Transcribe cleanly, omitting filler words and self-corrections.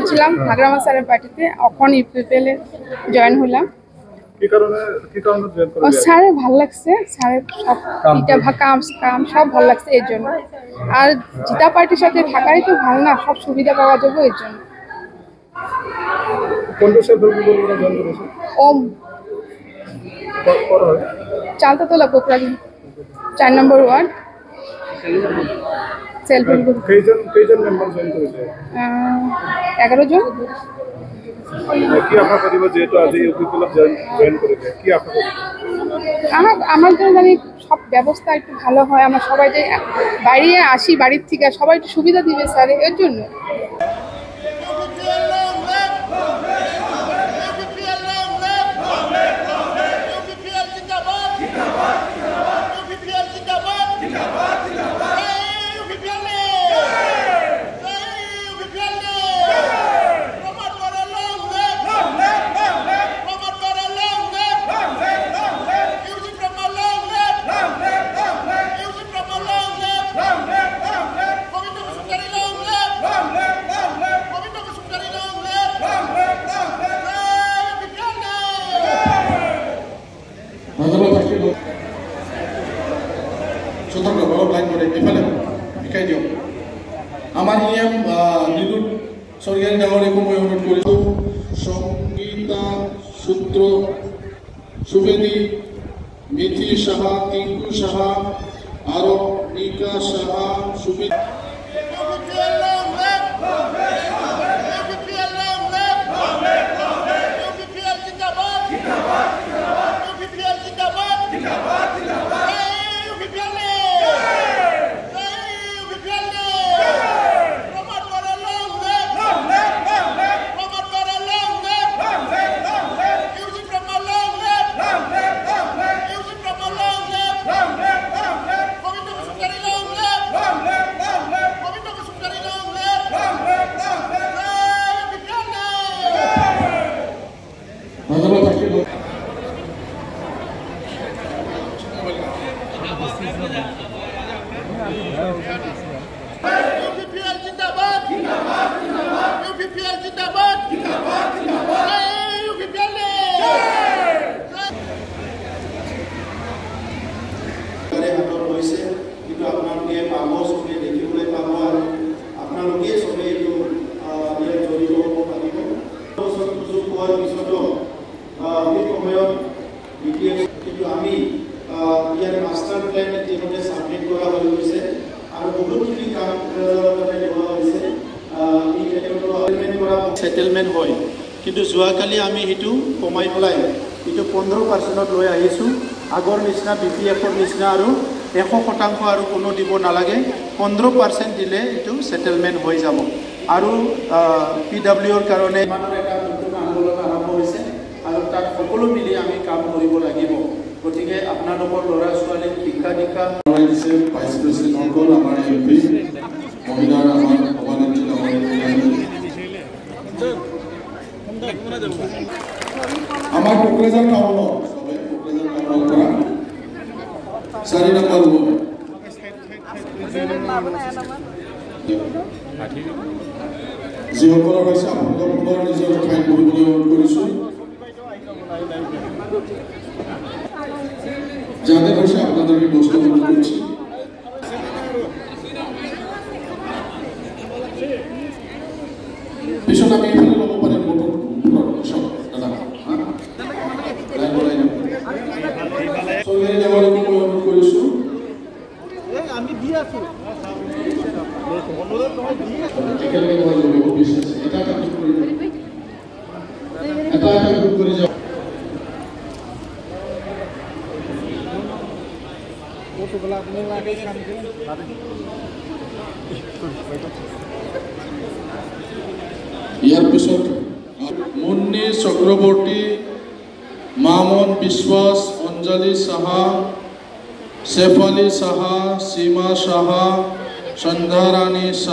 ছিলাম ভাগরামা স্যারের পার্টিতে, এখন ইউপিপিএল এ জয়েন হলাম। কি কারণে জয়েন করলেন? স্যারে ভালো লাগছে, স্যারের সব কাম সব ভালো লাগছে এর জন্য। আর জিতা পার্টির সাথে থাকাই তো ভালো না, সব সুবিধা পাওয়া যাবে এর জন্য। ওম চালতাতলা কোকরাজি 4 নম্বর ওয়ার্ড। সেলফ হেল্প গ্রুপ কয়জন মেম্বার জয়েন করেছে? 11 জন। কি আশা করিব যেহেতু আজি ইউপিপিএল জয়েন করেছে, কি আশা করিব? আমাদের মানে সব ব্যবস্থা একটু ভালো হয়, আমরা সবাই যে বাইরে আসি বাড়ির থেকে সবাই একটু সুবিধা দিবে স্যার এর জন্য। আমার নিয়ম নিদুত সরকারি ডাঙরিয়াকো মই অনুরোধ কৰিছো সংগীতা সূত্ৰ সুবেদী মিথি সাহা টিঙ্কু সাহা আৰু নিকা সাহা সুবেদী সেটেলমেন্ট হয়, কিন্তু যোৱাকালি আমি সেইটো কমাই পেলাই এইটো 15% লৈ আহিছোঁ। আগৰ নিচিনা BPF-ৰ নিচিনা আৰু 100% আৰু কোনো দিব নালাগে, 15% দিলে এইটো সেটেলমেন্ট হৈ যাব। আৰু PWৰ কাৰণে ইমানৰ এটা নতুন আন্দোলন আৰম্ভ হৈছে আৰু তাত সকলো মিলি আমি কাম কৰিব লাগিব। গতিকে আপোনালোকৰ ল'ৰা ছোৱালী শিক্ষা দীক্ষা ভাইস প্ৰেসিডেন্টসকল, আমাৰ MP মহিলাৰ আমাৰ সভানেত্ৰী আমাৰ কোকৰাঝাৰ টাউন সবাই কোকৰাঝাৰ টাউন কৰা 4 নম্বৰ ওয়াৰ্ড যিসকলৰ হৈছে আপোনালোকৰ পুনৰ নিজৰ ঠাইত বহিবলৈ অনুৰোধ কৰিছোঁ। যাদেৰ হৈছে আপোনালোকে বস্তু অনুৰোধ কৰিছোঁ। পিছত আমি এফালে ল'ব পাৰিম বটন সব দাদা চৰকাৰী ডাঙৰিয়াকো মই অনুৰোধ কৰিছোঁ। এটা গ্ৰুপ কৰি যাওঁ। ইয়াৰ পিছত মুন্নি চক্ৰৱৰ্তী, মামন বিশ্বাস, অঞ্জলি সাহা, শেফালী সাহা, সীমা সাহা, সন্ধ্যা ৰানী সাহা।